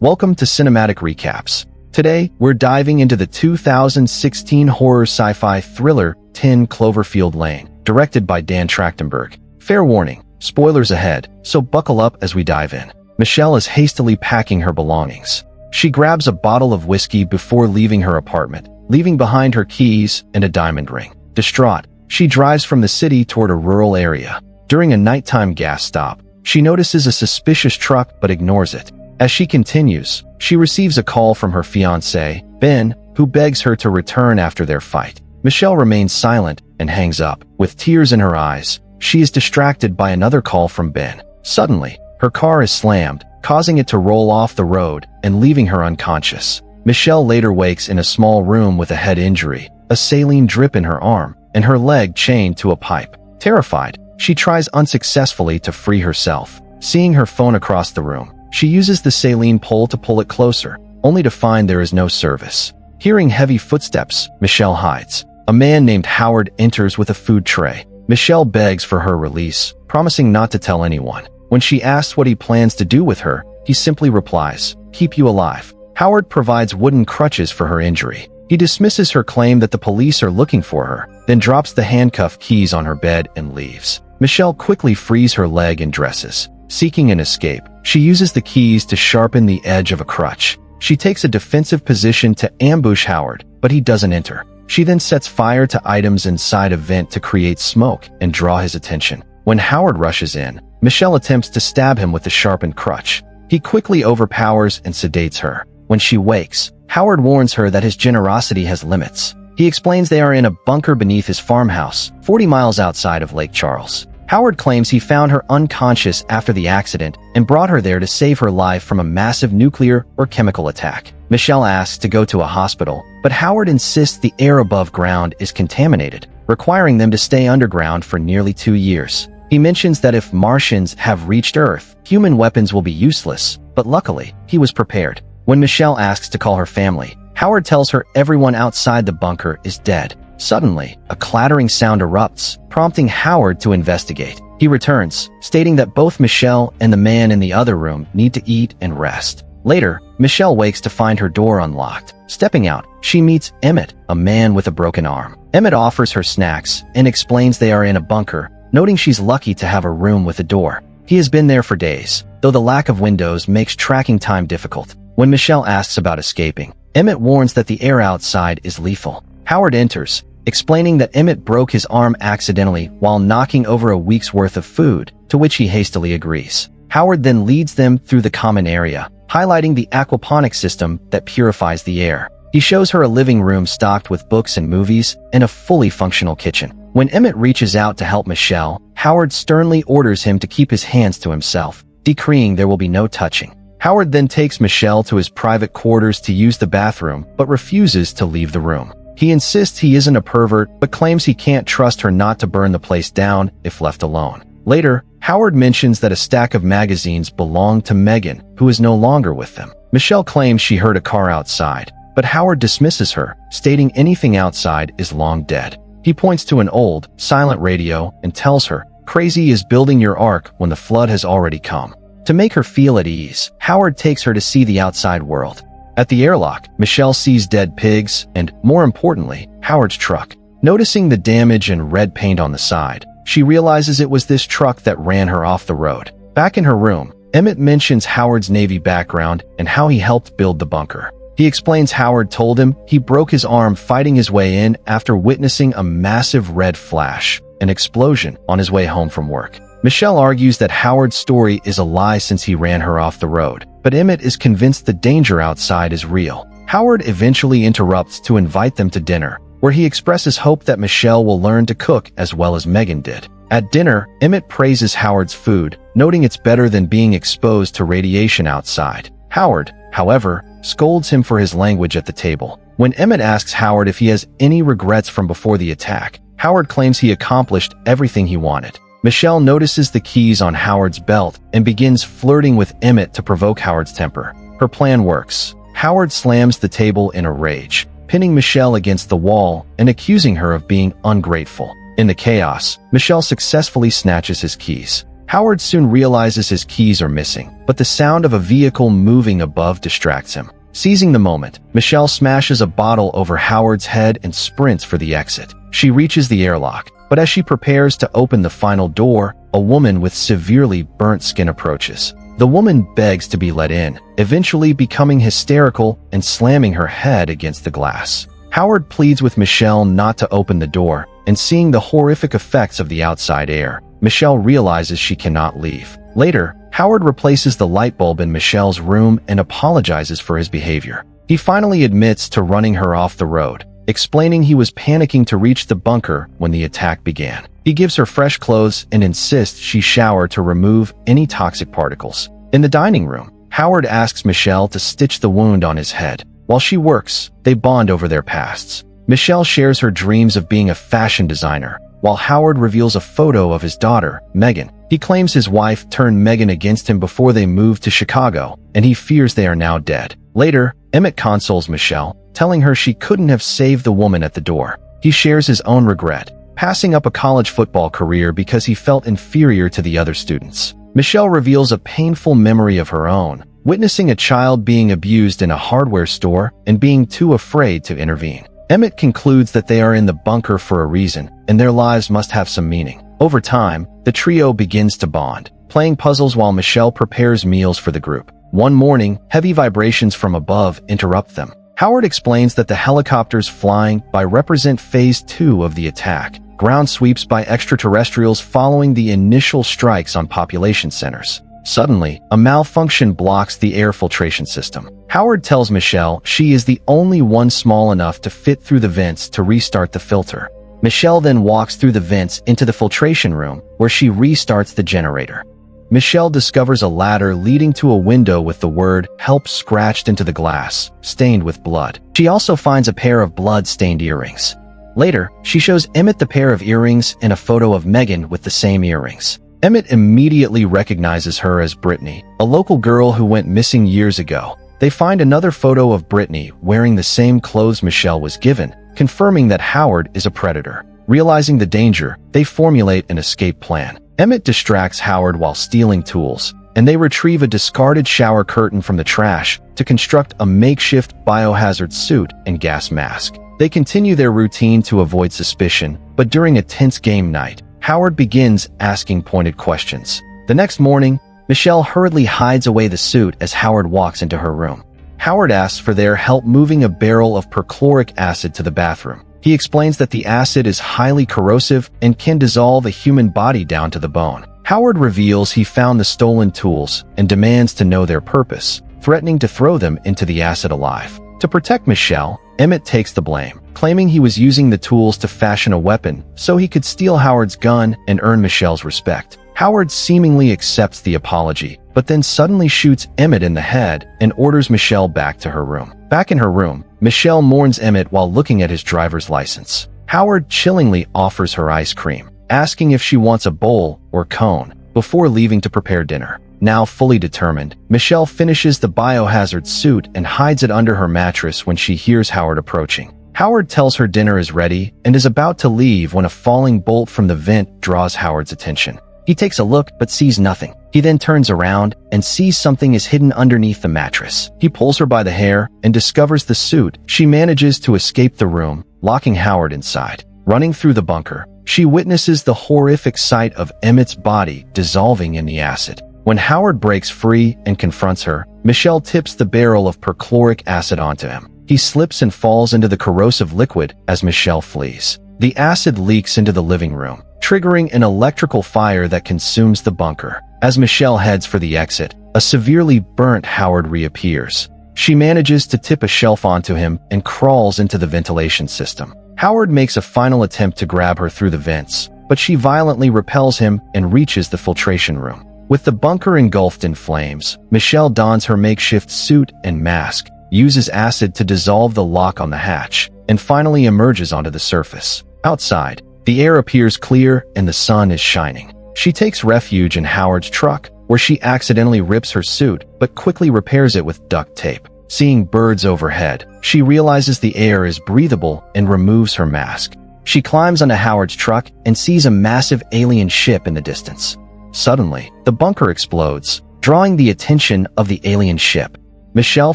Welcome to Cinematic Recaps. Today, we're diving into the 2016 horror sci-fi thriller 10 Cloverfield Lane, directed by Dan Trachtenberg. Fair warning, spoilers ahead, so buckle up as we dive in. Michelle is hastily packing her belongings. She grabs a bottle of whiskey before leaving her apartment, leaving behind her keys and a diamond ring. Distraught, she drives from the city toward a rural area. During a nighttime gas stop, she notices a suspicious truck but ignores it. As she continues, she receives a call from her fiancé, Ben, who begs her to return after their fight. Michelle remains silent and hangs up. With tears in her eyes, she is distracted by another call from Ben. Suddenly, her car is slammed, causing it to roll off the road and leaving her unconscious. Michelle later wakes in a small room with a head injury, a saline drip in her arm, and her leg chained to a pipe. Terrified, she tries unsuccessfully to free herself. Seeing her phone across the room, she uses the saline pole to pull it closer, only to find there is no service. Hearing heavy footsteps, Michelle hides. A man named Howard enters with a food tray. Michelle begs for her release, promising not to tell anyone. When she asks what he plans to do with her, he simply replies, "Keep you alive." Howard provides wooden crutches for her injury. He dismisses her claim that the police are looking for her, then drops the handcuff keys on her bed and leaves. Michelle quickly frees her leg and dresses. Seeking an escape, she uses the keys to sharpen the edge of a crutch. She takes a defensive position to ambush Howard, but he doesn't enter. She then sets fire to items inside a vent to create smoke and draw his attention. When Howard rushes in, Michelle attempts to stab him with the sharpened crutch. He quickly overpowers and sedates her. When she wakes, Howard warns her that his generosity has limits. He explains they are in a bunker beneath his farmhouse, 40 miles outside of Lake Charles. Howard claims he found her unconscious after the accident and brought her there to save her life from a massive nuclear or chemical attack. Michelle asks to go to a hospital, but Howard insists the air above ground is contaminated, requiring them to stay underground for nearly 2 years. He mentions that if Martians have reached Earth, human weapons will be useless, but luckily, he was prepared. When Michelle asks to call her family, Howard tells her everyone outside the bunker is dead. Suddenly, a clattering sound erupts, prompting Howard to investigate. He returns, stating that both Michelle and the man in the other room need to eat and rest. Later, Michelle wakes to find her door unlocked. Stepping out, she meets Emmett, a man with a broken arm. Emmett offers her snacks and explains they are in a bunker, noting she's lucky to have a room with a door. He has been there for days, though the lack of windows makes tracking time difficult. When Michelle asks about escaping, Emmett warns that the air outside is lethal. Howard enters, explaining that Emmett broke his arm accidentally while knocking over a week's worth of food, to which he hastily agrees. Howard then leads them through the common area, highlighting the aquaponics system that purifies the air. He shows her a living room stocked with books and movies, and a fully functional kitchen. When Emmett reaches out to help Michelle, Howard sternly orders him to keep his hands to himself, decreeing there will be no touching. Howard then takes Michelle to his private quarters to use the bathroom, but refuses to leave the room. He insists he isn't a pervert, but claims he can't trust her not to burn the place down if left alone. Later, Howard mentions that a stack of magazines belonged to Megan, who is no longer with them. Michelle claims she heard a car outside, but Howard dismisses her, stating anything outside is long dead. He points to an old, silent radio and tells her, "Crazy is building your ark when the flood has already come." To make her feel at ease, Howard takes her to see the outside world. At the airlock, Michelle sees dead pigs and, more importantly, Howard's truck. Noticing the damage and red paint on the side, she realizes it was this truck that ran her off the road. Back in her room, Emmett mentions Howard's Navy background and how he helped build the bunker. He explains Howard told him he broke his arm fighting his way in after witnessing a massive red flash, an explosion, on his way home from work. Michelle argues that Howard's story is a lie since he ran her off the road, but Emmett is convinced the danger outside is real. Howard eventually interrupts to invite them to dinner, where he expresses hope that Michelle will learn to cook as well as Megan did. At dinner, Emmett praises Howard's food, noting it's better than being exposed to radiation outside. Howard, however, scolds him for his language at the table. When Emmett asks Howard if he has any regrets from before the attack, Howard claims he accomplished everything he wanted. Michelle notices the keys on Howard's belt and begins flirting with Emmett to provoke Howard's temper. Her plan works. Howard slams the table in a rage, pinning Michelle against the wall and accusing her of being ungrateful. In the chaos, Michelle successfully snatches his keys. Howard soon realizes his keys are missing, but the sound of a vehicle moving above distracts him. Seizing the moment, Michelle smashes a bottle over Howard's head and sprints for the exit. She reaches the airlock, but as she prepares to open the final door, a woman with severely burnt skin approaches. The woman begs to be let in, eventually becoming hysterical and slamming her head against the glass. Howard pleads with Michelle not to open the door, and seeing the horrific effects of the outside air, Michelle realizes she cannot leave. Later, Howard replaces the light bulb in Michelle's room and apologizes for his behavior. He finally admits to running her off the road, explaining he was panicking to reach the bunker when the attack began. He gives her fresh clothes and insists she shower to remove any toxic particles. In the dining room, Howard asks Michelle to stitch the wound on his head. While she works, they bond over their pasts. Michelle shares her dreams of being a fashion designer, while Howard reveals a photo of his daughter, Megan. He claims his wife turned Megan against him before they moved to Chicago, and he fears they are now dead. Later, Emmett consoles Michelle, telling her she couldn't have saved the woman at the door. He shares his own regret, passing up a college football career because he felt inferior to the other students. Michelle reveals a painful memory of her own, witnessing a child being abused in a hardware store and being too afraid to intervene. Emmett concludes that they are in the bunker for a reason, and their lives must have some meaning. Over time, the trio begins to bond, playing puzzles while Michelle prepares meals for the group. One morning, heavy vibrations from above interrupt them. Howard explains that the helicopters flying by represent Phase 2 of the attack, ground sweeps by extraterrestrials following the initial strikes on population centers. Suddenly, a malfunction blocks the air filtration system. Howard tells Michelle she is the only one small enough to fit through the vents to restart the filter. Michelle then walks through the vents into the filtration room, where she restarts the generator. Michelle discovers a ladder leading to a window with the word "help" scratched into the glass, stained with blood. She also finds a pair of blood-stained earrings. Later, she shows Emmett the pair of earrings and a photo of Megan with the same earrings. Emmett immediately recognizes her as Brittany, a local girl who went missing years ago. They find another photo of Brittany wearing the same clothes Michelle was given, confirming that Howard is a predator. Realizing the danger, they formulate an escape plan. Emmett distracts Howard while stealing tools, and they retrieve a discarded shower curtain from the trash to construct a makeshift biohazard suit and gas mask. They continue their routine to avoid suspicion, but during a tense game night, Howard begins asking pointed questions. The next morning, Michelle hurriedly hides away the suit as Howard walks into her room. Howard asks for their help moving a barrel of perchloric acid to the bathroom. He explains that the acid is highly corrosive and can dissolve a human body down to the bone. Howard reveals he found the stolen tools and demands to know their purpose, threatening to throw them into the acid alive. To protect Michelle, Emmett takes the blame, claiming he was using the tools to fashion a weapon so he could steal Howard's gun and earn Michelle's respect. Howard seemingly accepts the apology, but then suddenly shoots Emmett in the head and orders Michelle back to her room. Back in her room, Michelle mourns Emmett while looking at his driver's license. Howard chillingly offers her ice cream, asking if she wants a bowl or cone, before leaving to prepare dinner. Now fully determined, Michelle finishes the biohazard suit and hides it under her mattress when she hears Howard approaching. Howard tells her dinner is ready and is about to leave when a falling bolt from the vent draws Howard's attention. He takes a look but sees nothing. He then turns around and sees something is hidden underneath the mattress. He pulls her by the hair and discovers the suit. She manages to escape the room, locking Howard inside. Running through the bunker, she witnesses the horrific sight of Emmett's body dissolving in the acid. When Howard breaks free and confronts her, Michelle tips the barrel of perchloric acid onto him. He slips and falls into the corrosive liquid as Michelle flees. The acid leaks into the living room, triggering an electrical fire that consumes the bunker. As Michelle heads for the exit, a severely burnt Howard reappears. She manages to tip a shelf onto him and crawls into the ventilation system. Howard makes a final attempt to grab her through the vents, but she violently repels him and reaches the filtration room. With the bunker engulfed in flames, Michelle dons her makeshift suit and mask, uses acid to dissolve the lock on the hatch, and finally emerges onto the surface. Outside, the air appears clear and the sun is shining. She takes refuge in Howard's truck, where she accidentally rips her suit, but quickly repairs it with duct tape. Seeing birds overhead, she realizes the air is breathable and removes her mask. She climbs onto Howard's truck and sees a massive alien ship in the distance. Suddenly, the bunker explodes, drawing the attention of the alien ship. Michelle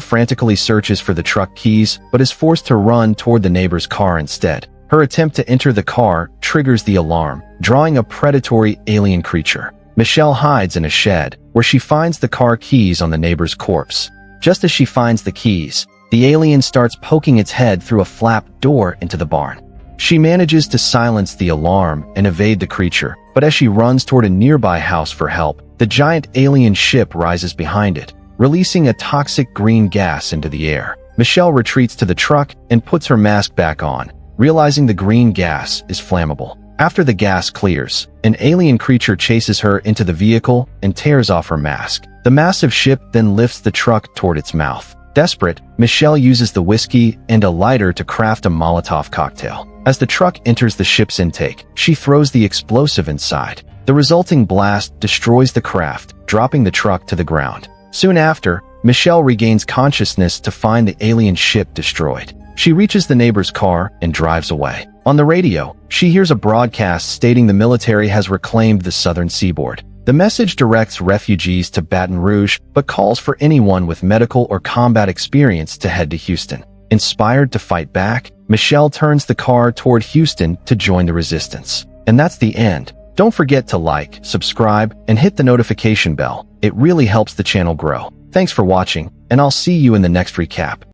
frantically searches for the truck keys, but is forced to run toward the neighbor's car instead. Her attempt to enter the car triggers the alarm, drawing a predatory alien creature. Michelle hides in a shed, where she finds the car keys on the neighbor's corpse. Just as she finds the keys, the alien starts poking its head through a flap door into the barn. She manages to silence the alarm and evade the creature, but as she runs toward a nearby house for help, the giant alien ship rises behind it, releasing a toxic green gas into the air. Michelle retreats to the truck and puts her mask back on, realizing the green gas is flammable. After the gas clears, an alien creature chases her into the vehicle and tears off her mask. The massive ship then lifts the truck toward its mouth. Desperate, Michelle uses the whiskey and a lighter to craft a Molotov cocktail. As the truck enters the ship's intake, she throws the explosive inside. The resulting blast destroys the craft, dropping the truck to the ground. Soon after, Michelle regains consciousness to find the alien ship destroyed. She reaches the neighbor's car and drives away. On the radio, she hears a broadcast stating the military has reclaimed the southern seaboard. The message directs refugees to Baton Rouge, but calls for anyone with medical or combat experience to head to Houston. Inspired to fight back, Michelle turns the car toward Houston to join the resistance. And that's the end. Don't forget to like, subscribe, and hit the notification bell. It really helps the channel grow. Thanks for watching, and I'll see you in the next recap.